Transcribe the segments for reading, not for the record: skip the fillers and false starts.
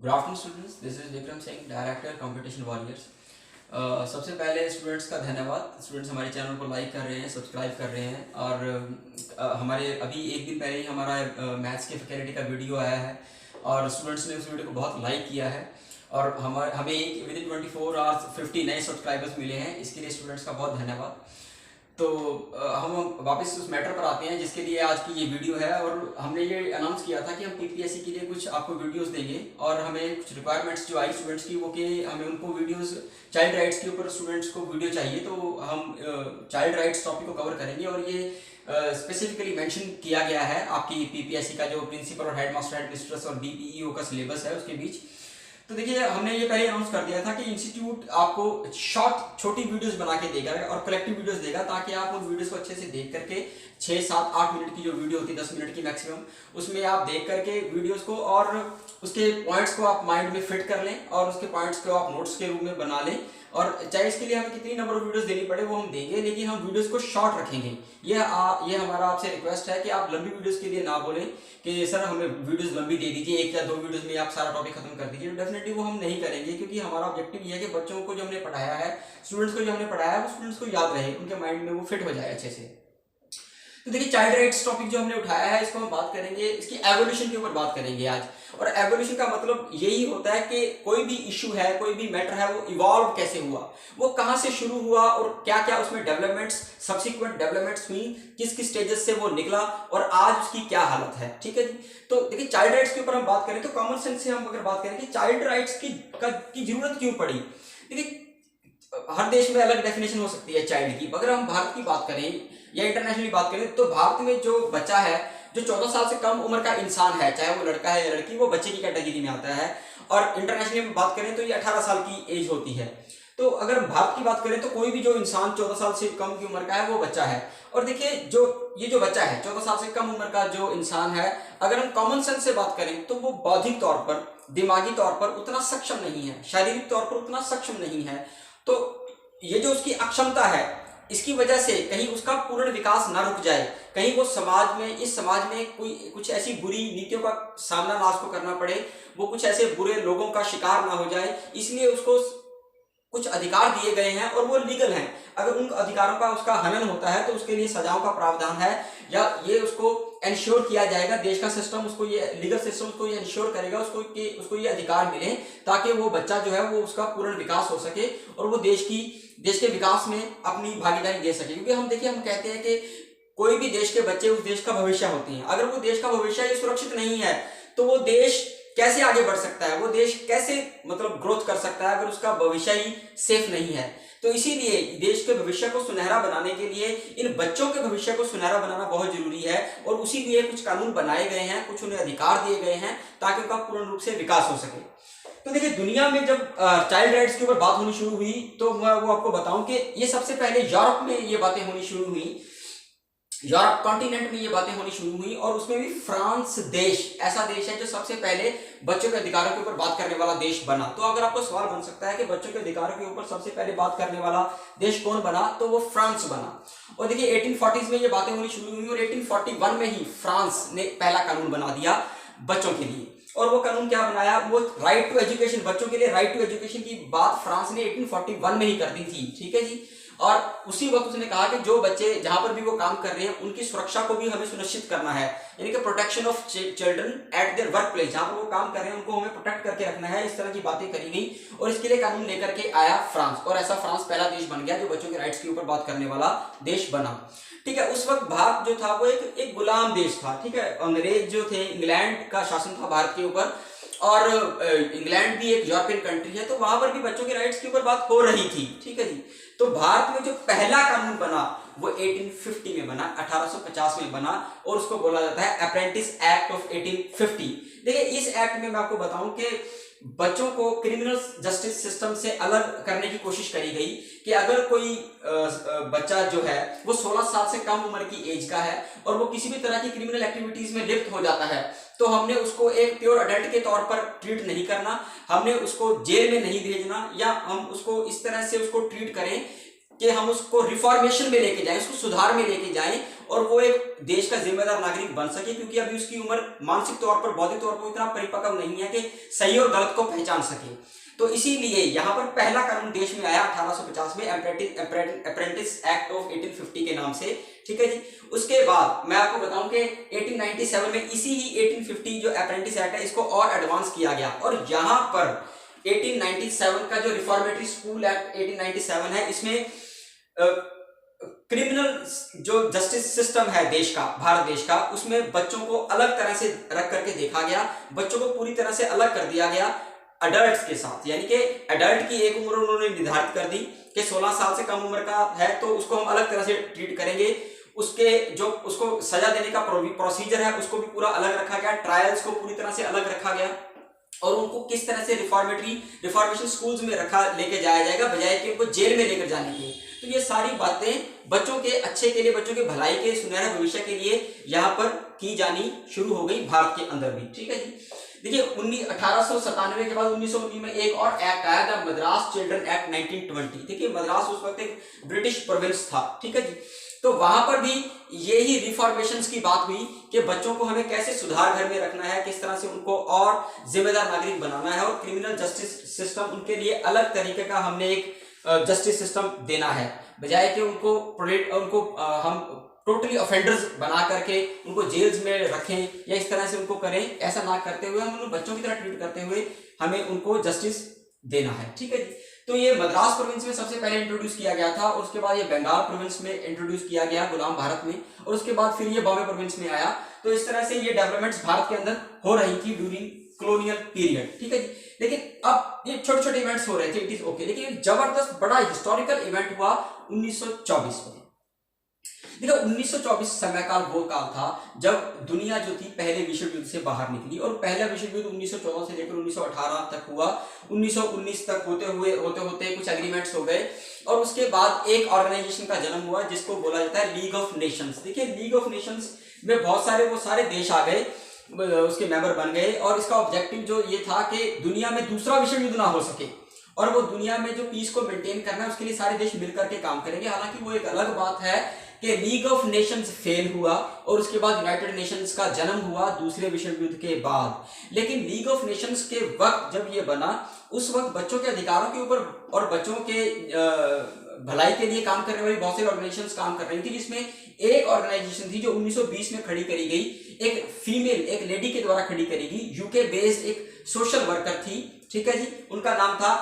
Good afternoon students, this is Vikram Singh, director competition warriors. सबसे पहले students का धन्यवाद। स्टूडेंट्स हमारे चैनल को लाइक कर रहे हैं, सब्सक्राइब कर रहे हैं और हमारे अभी एक दिन पहले ही हमारा मैथ्स की फैकल्टी का वीडियो आया है और स्टूडेंट्स ने उस वीडियो को बहुत लाइक किया है और हमें एक विद इन 24 आवर्स 50 नए सब्सक्राइबर्स मिले हैं। इसके लिए स्टूडेंट्स का बहुत धन्यवाद। तो हम वापस उस मैटर पर आते हैं जिसके लिए आज की ये वीडियो है। और हमने ये अनाउंस किया था कि हम पीपीएससी के लिए कुछ आपको वीडियोस देंगे और हमें कुछ रिक्वायरमेंट्स जो आई स्टूडेंट्स की वो कि हमें उनको वीडियोस चाइल्ड राइट्स के ऊपर स्टूडेंट्स को वीडियो चाहिए, तो हम चाइल्ड राइट्स टॉपिक को कवर करेंगे। और ये स्पेसिफिकली मेंशन किया गया है आपकी पीपीएससी का जो प्रिंसिपल और हेड मास्टर हेड मिस्ट्रेस और बीपीईओ का सिलेबस है उसके बीच। तो देखिए, हमने ये पहले अनाउंस कर दिया था कि इंस्टीट्यूट आपको छोटी वीडियोस बना के देगा और कलेक्टिव वीडियोस देगा ताकि आप उन वीडियोस को अच्छे से देख करके 6, 7, 8 मिनट की जो वीडियो होती है 10 मिनट की मैक्सिमम, उसमें आप देख करके वीडियोस को और उसके पॉइंट्स को आप माइंड में फिट कर लें और उसके पॉइंट्स को आप नोट्स के रूप में बना लें। और चाहे इसके लिए हमें कितनी नंबर ऑफ वीडियोस देनी पड़े वो हम देंगे, लेकिन हम वीडियोस को शॉर्ट रखेंगे। ये हमारा आपसे रिक्वेस्ट है कि आप लंबी वीडियोस के लिए ना बोलें कि सर हमें वीडियोस लंबी दे दीजिए, 1 या 2 वीडियोस में आप सारा टॉपिक खत्म कर दीजिए। डेफिनेटली वो हम नहीं करेंगे, क्योंकि हमारा ऑब्जेक्टिव ये है कि बच्चों को जो हमने पढ़ाया है, स्टूडेंट्स को जो हमने पढ़ाया है वो स्टूडेंट्स को याद रहे, उनके माइंड में वो फिट हो जाए अच्छे से। तो देखिए, चाइल्ड राइट्स टॉपिक जो हमने उठाया है इसको हम बात करेंगे, इसकी एवोल्यूशन के ऊपर बात करेंगे आज। और एवोल्यूशन का मतलब यही होता है कि कोई भी इशू है, कोई भी मैटर है, वो इवॉल्व कैसे हुआ, वो कहां से शुरू हुआ और क्या क्या उसमें डेवलपमेंट्स, सब्सिक्वेंट डेवलपमेंट्स हुई, किस किस स्टेजेस से वो निकला और आज उसकी क्या हालत है। ठीक है जी। तो देखिए, चाइल्ड राइट्स के ऊपर हम बात करें तो कॉमन सेंस से हम अगर बात करें कि चाइल्ड राइट्स की जरूरत क्यों पड़ी। देखिए, हर देश में अलग डेफिनेशन हो सकती है चाइल्ड की। अगर हम भारत की बात करें या इंटरनेशनली बात करें तो भारत में जो बच्चा है, जो 14 साल से कम उम्र का इंसान है, चाहे वो लड़का है या लड़की, वो बच्चे की कैटेगरी में आता है। और इंटरनेशनली में बात करें तो ये 18 साल की एज होती है। तो अगर भारत की बात करें तो कोई भी जो इंसान 14 साल से कम की उम्र का है वो बच्चा है। और देखिए, ये जो बच्चा है 14 साल से कम उम्र का जो इंसान है, अगर हम कॉमन सेंस से बात करें तो वो बौद्धिक तौर पर, दिमागी तौर पर उतना सक्षम नहीं है, शारीरिक तौर पर उतना सक्षम नहीं है। तो ये जो उसकी अक्षमता है, इसकी वजह से कहीं उसका पूर्ण विकास ना रुक जाए, कहीं वो इस समाज में कुछ ऐसी बुरी नीतियों का सामना ना उसको करना पड़े, वो कुछ ऐसे बुरे लोगों का शिकार ना हो जाए, इसलिए उसको कुछ अधिकार दिए गए हैं और वो लीगल हैं। अगर उन अधिकारों का उसका हनन होता है तो उसके लिए सजाओं का प्रावधान है, या ये उसको इंश्योर किया जाएगा, देश का सिस्टम उसको, ये लीगल सिस्टम उसको ये इंश्योर करेगा उसको ये अधिकार मिले ताकि वो बच्चा जो है वो उसका पूर्ण विकास हो सके और वो देश के विकास में अपनी भागीदारी दे सके। क्योंकि हम कहते हैं कि कोई भी देश के बच्चे उस देश का भविष्य होते हैं। अगर वो देश का भविष्य सुरक्षित नहीं है तो वो देश कैसे आगे बढ़ सकता है, वो देश कैसे ग्रोथ कर सकता है अगर उसका भविष्य ही सेफ नहीं है। तो इसीलिए देश के भविष्य को सुनहरा बनाने के लिए इन बच्चों के भविष्य को सुनहरा बनाना बहुत जरूरी है और उसी लिए कुछ कानून बनाए गए हैं, कुछ उन्हें अधिकार दिए गए हैं ताकि उनका पूर्ण रूप से विकास हो सके। तो देखिए, दुनिया में जब चाइल्ड राइट्स के ऊपर बात होनी शुरू हुई तो मैं वो आपको बताऊं कि ये सबसे पहले यूरोप में ये बातें होनी शुरू हुई, यूरोप कॉन्टिनेंट में ये बातें होनी शुरू हुई। और उसमें भी फ्रांस देश ऐसा देश है जो सबसे पहले बच्चों के अधिकारों के ऊपर बात करने वाला देश बना। तो अगर आपको सवाल बन सकता है कि बच्चों के अधिकारों के ऊपर सबसे पहले बात करने वाला देश कौन बना, तो वो फ्रांस बना। और देखिए, 1840s में ये बातें होनी शुरू हुई और 1841 में ही फ्रांस ने पहला कानून बना दिया बच्चों के लिए। और वो कानून क्या बनाया, वो राइट टू एजुकेशन, बच्चों के लिए राइट टू एजुकेशन की बात फ्रांस ने 1841 में ही कर दी थी। ठीक है जी। और उसी वक्त उसने कहा कि जो बच्चे जहां पर भी वो काम कर रहे हैं उनकी सुरक्षा को भी हमें सुनिश्चित करना है, यानी कि protection of children eight their work place, जहां पर वो काम कर रहे हैं उनको हमें प्रोटेक्ट करके रखना है। इस तरह की बातें करी गई और इसके लिए कानून लेकर के आया फ्रांस। और ऐसा फ्रांस पहला देश बन गया जो बच्चों के राइट्स के ऊपर बात करने वाला देश बना। ठीक है। उस वक्त भारत जो था वो एक गुलाम देश था। ठीक है। अंग्रेज जो थे, इंग्लैंड का शासन था भारत के ऊपर, और इंग्लैंड भी एक यूरोपियन कंट्री है, तो वहां पर भी बच्चों के राइट्स के ऊपर बात हो रही थी। ठीक है जी। तो भारत में जो पहला कानून बना वो 1850 में बना, 1850 में बना और उसको बोला जाता है अप्रेंटिस एक्ट ऑफ 1850। देखिए, इस एक्ट में मैं आपको बताऊं कि बच्चों को क्रिमिनल जस्टिस सिस्टम से अलग करने की कोशिश करी गई कि अगर कोई बच्चा जो है वो 16 साल से कम उम्र की एज का है और वो किसी भी तरह की क्रिमिनल एक्टिविटीज में लिप्त हो जाता है तो हमने उसको एक प्योर अडल्ट के तौर पर ट्रीट नहीं करना, हमने उसको जेल में नहीं भेजना, या हम उसको इस तरह से उसको ट्रीट करें कि हम उसको रिफॉर्मेशन में लेके जाएं, उसको सुधार में लेके जाएं और वो एक देश का जिम्मेदार नागरिक बन सके, क्योंकि अभी उसकी उम्र मानसिक तौर पर, बौद्धिक तौर पर इतना परिपक्व नहीं है कि सही और गलत को पहचान सके। तो इसीलिए यहाँ पर पहला कानून देश में आया 1850 में, अप्रेंटिस एक्ट ऑफ 1850 के नाम से, ठीक है जी। उसके बाद मैं आपको बताऊं कि 1897 में इसी ही 1850 जो अप्रेंटिस एक्ट है इसको और एडवांस किया गया, और यहाँ पर 1897 का जो रिफॉर्मेटरी स्कूल एक्ट 1897 है, इसमें क्रिमिनल जो जस्टिस सिस्टम है देश का, भारत देश का, उसमें बच्चों को अलग तरह से रख करके देखा गया, बच्चों को पूरी तरह से अलग कर दिया गया अडल्ट्स के साथ। यानी कि अडल्ट की एक उम्र उन्होंने निर्धारित कर दी कि 16 साल से कम उम्र का है तो उसको हम अलग तरह से ट्रीट करेंगे, उसके जो उसको सजा देने का प्रोसीजर है उसको भी पूरा अलग रखा गया, ट्रायल्स को पूरी तरह से अलग रखा गया, और उनको किस तरह से रिफॉर्मेशन स्कूल्स में लेके जाया जाएगा बजाय कि उनको जेल में लेकर जाने के। तो ये सारी बातें बच्चों के अच्छे के लिए, बच्चों के भलाई के, सुनहरे भविष्य के लिए यहाँ पर की जानी शुरू हो गई भारत के अंदर भी, ठीक है जी। देखिए 1897 के बाद 1919 में एक और एक्ट आया था, मद्रास चिल्ड्रन एक्ट 1920। देखिए मद्रास उस वक्त एक ब्रिटिश प्रोविंस था, ठीक है जी। तो वहां पर भी यही रिफॉर्मेशंस की बात हुई कि बच्चों को हमें कैसे सुधार घर में रखना है, किस तरह से उनको और जिम्मेदार नागरिक बनाना है, और क्रिमिनल जस्टिस सिस्टम उनके लिए अलग तरीके का हमने एक जस्टिस सिस्टम देना है, बजाय कि उनको हम टोटली ऑफेंडर्स बना करके उनको जेल्स में रखें या इस तरह से उनको करें। ऐसा ना करते हुए हम उन बच्चों की तरह ट्रीट करते हुए हमें उनको जस्टिस देना है, ठीक है जी। तो ये मद्रास प्रोविंस में सबसे पहले इंट्रोड्यूस किया गया था, और उसके बाद ये बंगाल प्रोविंस में इंट्रोड्यूस किया गया गुलाम भारत में, और उसके बाद फिर ये बॉम्बे प्रोविंस में आया। तो इस तरह से ये डेवलपमेंट्स भारत के अंदर हो रही थी ड्यूरिंग कॉलोनियल पीरियड, ठीक है जी। लेकिन अब ये छोटे छोटे इवेंट्स हो रहे थे, इट इज ओके, लेकिन एक जबरदस्त बड़ा हिस्टोरिकल इवेंट हुआ 1924 में। देखो 1924 समय काल वो काल था जब दुनिया जो थी पहले विश्व युद्ध से बाहर निकली, और पहला विश्व युद्ध 1914 से लेकर 1918 तक हुआ। 1919 तक होते होते कुछ एग्रीमेंट्स हो गए, और उसके बाद एक ऑर्गेनाइजेशन का जन्म हुआ जिसको बोला जाता है लीग ऑफ नेशंस। देखिए लीग ऑफ नेशंस में बहुत सारे देश आ गए, उसके मेंबर बन गए, और इसका ऑब्जेक्टिव जो ये था कि दुनिया में दूसरा विश्व युद्ध ना हो सके, और वो दुनिया में जो पीस को मेंटेन करना है उसके लिए सारे देश मिलकर के काम करेंगे। हालांकि वो एक अलग बात है कि लीग ऑफ नेशंस फेल हुआ, और उसके बाद यूनाइटेड नेशंस का जन्म हुआ दूसरे विश्व युद्ध के बाद। लेकिन लीग ऑफ नेशंस के वक्त जब ये बना, उस वक्त बच्चों के अधिकारों के ऊपर और बच्चों के भलाई के लिए काम करने वाली बहुत सारी ऑर्गेनाइजेशंस काम कर रही थी, जिसमें एक ऑर्गेनाइजेशन थी जो 1920 में खड़ी करी गई, एक फीमेल, एक लेडी के द्वारा खड़ी करी गई, यूके बेस्ड एक सोशल वर्कर थी, ठीक है जी। उनका नाम था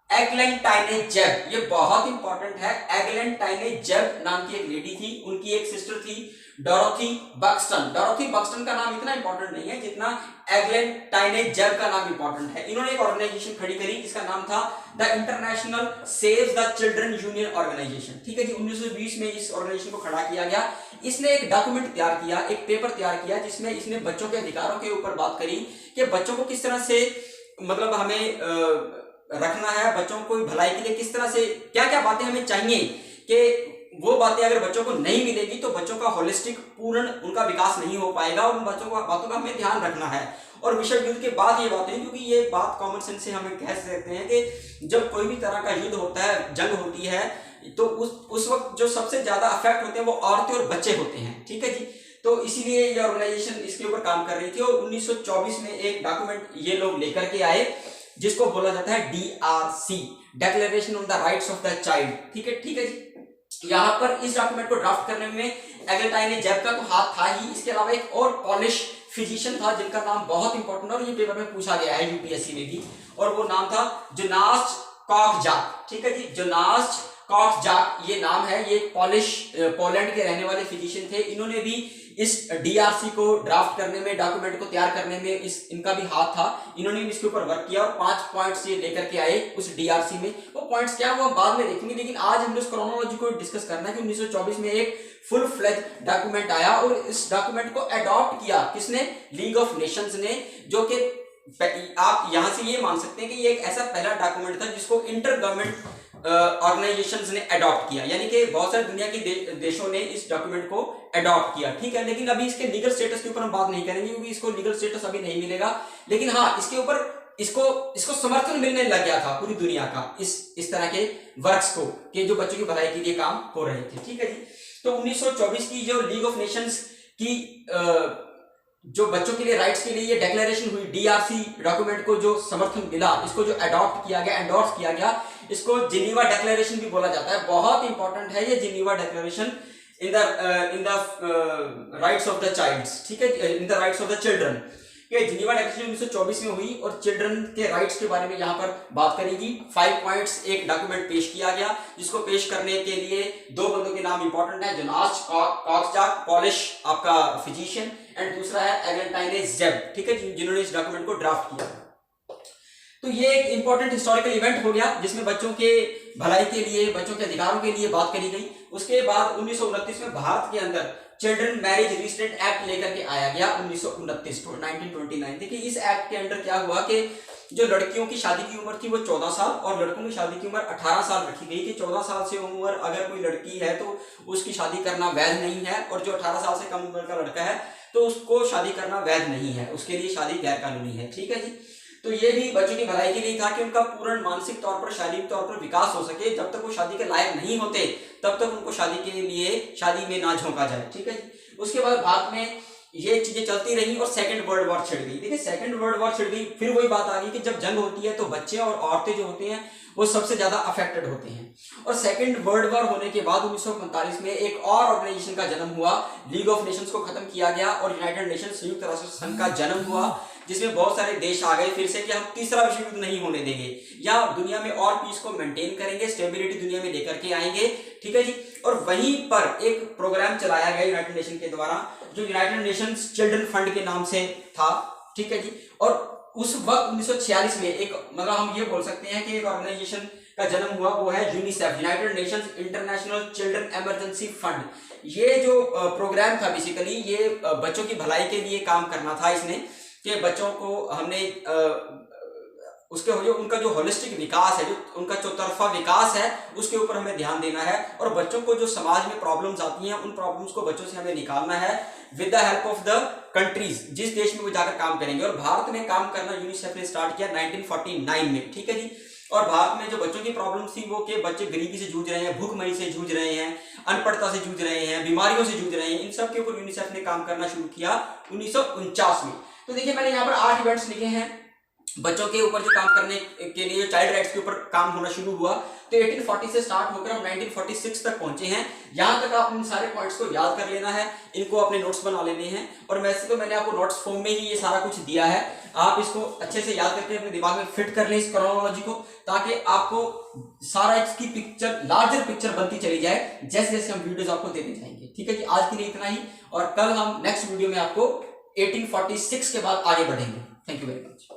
एग्लेंटाइने जेब। ये बहुत इंपॉर्टेंट है, एग्लेंटाइने जेब नाम की एक लेडी थी, उनकी एक सिस्टर थी डोरोथी बक्सटन। डोरोथी बक्सटन का नाम इतना इंपॉर्टेंट नहीं है जितना एग्लेंटाइने जेब का नाम इंपॉर्टेंट है। इन्होंने एक ऑर्गेनाइजेशन खड़ी करी जिसका नाम था the international save the children union organization, ठीक है जी। 1920 में इस ऑर्गेनाइजेशन को खड़ा किया गया। इसने एक डॉक्यूमेंट तैयार किया, एक पेपर तैयार किया, जिसमें इसने बच्चों के अधिकारों के ऊपर बात करी कि बच्चों को किस तरह से मतलब हमें रखना है, बच्चों को भलाई के लिए किस तरह से क्या क्या बातें हमें चाहिए, कि वो बातें अगर बच्चों को नहीं मिलेगी तो बच्चों का होलिस्टिक पूर्ण उनका विकास नहीं हो पाएगा, और उन बातों का हमें ध्यान रखना है। और विश्व युद्ध के बाद ये बात हुई, क्योंकि ये बात कॉमन सेंस से हमें कह सकते हैं कि जब कोई भी तरह का युद्ध होता है, जंग होती है, तो उस वक्त जो सबसे ज्यादा अफेक्ट होते हैं वो औरतें और बच्चे होते हैं, ठीक है जी। तो इसीलिए ये ऑर्गेनाइजेशन इसके ऊपर काम कर रही थी, और 1924 में एक डॉक्यूमेंट ये लोग लेकर के आए जिसको बोला जाता है DRC, declaration on the rights of the child, ठीक है जी। यहाँ पर इस डॉक्यूमेंट को ड्राफ्ट करने में एग्लेंटाइने जेब का तो हाथ था ही, इसके अलावा एक और पॉलिश फिजिशियन था जिनका नाम बहुत इंपॉर्टेंट है और ये पेपर में पूछा गया है यूपीएससी में भी, और वो नाम था जोनास कॉकजाक, ठीक है जी। जोनास कॉकजाक ये नाम है, ये पोलैंड के रहने वाले फिजिशियन थे। इन्होंने भी इस DRC को ड्राफ्ट करने में, डॉक्यूमेंट को तैयार करने में इनका भी हाथ था। इन्होंने भी इसके ऊपर वर्क किया और 5 पॉइंट्स ये लेकर के आए उस DRC में। वो पॉइंट्स क्या वो हम बाद में देखेंगे, लेकिन आज हम उस क्रोनोलॉजी को डिस्कस करना है कि 1924 में एक फुल फ्लेज डॉक्यूमेंट आया, और इस डॉक्यूमेंट को अडॉप्ट किया किसने? लीग ऑफ नेशंस ने, जो कि आप यहां से ये मान सकते हैं कि ये एक ऐसा पहला डॉक्यूमेंट था जिसको इंटर गवर्नमेंट ऑर्गेनाइजेशंस ने अडॉप्ट किया, यानी कि बहुत सारे दुनिया के देशों ने इस डॉक्यूमेंट को अडॉप्ट किया, ठीक है। लेकिन अभी इसके लीगल स्टेटस के ऊपर हम बात नहीं करेंगे क्योंकि इसको लीगल स्टेटस अभी नहीं मिलेगा, लेकिन हाँ इसके ऊपर इसको इसको समर्थन मिलने लग गया था पूरी दुनिया का इस तरह के वर्क्स को, कि जो बच्चों की भलाई के लिए काम हो रहे थे। ठीक है जी। तो 1924 की जो लीग ऑफ नेशंस की जो बच्चों के लिए राइट्स के लिए ये डिक्लेरेशन हुई, डीआरसी डॉक्यूमेंट को जो समर्थन मिला, इसको जो अडॉप्ट किया गया, एंडोर्स किया गया, इसको जिनीवा डिक्लेरेशन भी बोला जाता है। बहुत इंपॉर्टेंट है ये Geneva declaration in the rights of the child. ठीक है, in the rights of the children. ये जिनीवा डिक्लेरेशन 1924 में हुई और चिल्ड्रन के राइट्स के बारे में यहाँ पर बात करेगी। 5 पॉइंट्स एक डॉक्यूमेंट पेश किया गया, जिसको पेश करने के लिए 2 बंदों के नाम इंपॉर्टेंट है, जोनास कॉक्सजाक, पॉलिश आपका फिजिशियन, एंड दूसरा है एगेंटाइने जेब। ठीक है, जिन्होंने इस डॉक्यूमेंट को ड्राफ्ट किया। तो ये एक इंपॉर्टेंट हिस्टोरिकल इवेंट हो गया जिसमें बच्चों के भलाई के लिए, बच्चों के अधिकारों के लिए बात करी गई। उसके बाद 1929 में भारत के अंदर चिल्ड्रन मैरिज रिस्ट्रेंट एक्ट लेकर के आया गया 1929। देखिए इस एक्ट के अंदर क्या हुआ कि जो लड़कियों की शादी की उम्र थी वो 14 साल और लड़कों की शादी की उम्र 18 साल रखी गई कि 14 साल से उम्र अगर कोई लड़की है तो उसकी शादी करना वैध नहीं है, और जो 18 साल से कम उम्र का लड़का है तो उसको शादी करना वैध नहीं है, उसके लिए शादी गैर कानूनी है। ठीक है जी। तो ये भी बच्चों की भलाई के लिए था कि उनका पूर्ण मानसिक तौर पर, शारीरिक तौर पर विकास हो सके। जब तक वो शादी के लायक नहीं होते तब तक उनको शादी के लिए शादी में ना झोंका जाए। ठीक है। उसके बाद भारत में ये चीजें चलती रही और सेकंड वर्ल्ड वॉर छिड़ गई। देखिए सेकंड वर्ल्ड वॉर छिड़ गई, फिर वही बात आ गई कि जब जंग होती है तो बच्चे और औरतें जो होते हैं वो सबसे ज्यादा अफेक्टेड होते हैं। और सेकंड वर्ल्ड वॉर होने के बाद 1945 में एक और ऑर्गेनाइजेशन का जन्म हुआ, लीग ऑफ नेशंस को खत्म किया गया और यूनाइटेड नेशन संयुक्त राष्ट्र संघ का जन्म हुआ, जिसमें बहुत सारे देश आ गए फिर से कि हम तीसरा विश्व युद्ध नहीं होने देंगे, या दुनिया में और पीस को मेंटेन करेंगे, स्टेबिलिटी दुनिया में लेकर के आएंगे। ठीक है जी। और वहीं पर एक प्रोग्राम चलाया गया यूनाइटेड नेशन के द्वारा, जो यूनाइटेड नेशंस चिल्ड्रन फंड के नाम से था। ठीक है जी। और उस वक्त 1946 में एक, मतलब हम ये बोल सकते हैं कि एक ऑर्गेनाइजेशन का जन्म हुआ, वो है UNICEF, United Nations international children emergency fund. ये जो प्रोग्राम था बेसिकली ये बच्चों की भलाई के लिए काम करना था इसने, कि बच्चों को हमने उसके जो उनका जो होलिस्टिक विकास है, जो उनका चौतरफा विकास है, उसके ऊपर हमें ध्यान देना है। और बच्चों को जो समाज में प्रॉब्लम्स आती हैं उन प्रॉब्लम्स को बच्चों से हमें निकालना है with the help of the countries, जिस देश में वो जाकर काम करेंगे। और भारत में काम करना यूनिसेफ ने स्टार्ट किया 1949 में। ठीक है जी। और भारत में जो बच्चों की प्रॉब्लम थी वो कि बच्चे गरीबी से जूझ रहे हैं, भूखमरी से जूझ रहे हैं, अनपढ़ता से जूझ रहे हैं, बीमारियों से जूझ रहे हैं, इन सब के ऊपर यूनिसेफ ने काम करना शुरू किया 1949 में। तो देखिए मैंने यहाँ पर 8 इवेंट्स लिखे हैं बच्चों के ऊपर जो काम करने के लिए, चाइल्ड राइट्स के ऊपर काम होना शुरू हुआ। तो 1840 से स्टार्ट होकर हम 1946 तक पहुंचे हैं। यहाँ तक आप इन सारे पॉइंट्स को याद कर लेना है, इनको अपने नोट्स बना लेने हैं। और वैसे तो मैंने आपको नोट्स फॉर्म में ही ये सारा कुछ दिया है, आप इसको अच्छे से याद करके अपने दिमाग में फिट कर लें इस क्रोनोलॉजी को, ताकि आपको सारा इसकी पिक्चर, लार्जर पिक्चर बनती चली जाए जैसे जैसे हम वीडियोज आपको देते जाएंगे। ठीक है जी। आज के लिए इतना ही, और कल हम नेक्स्ट वीडियो में आपको 1846 के बाद आगे बढ़ेंगे। Thank you very much.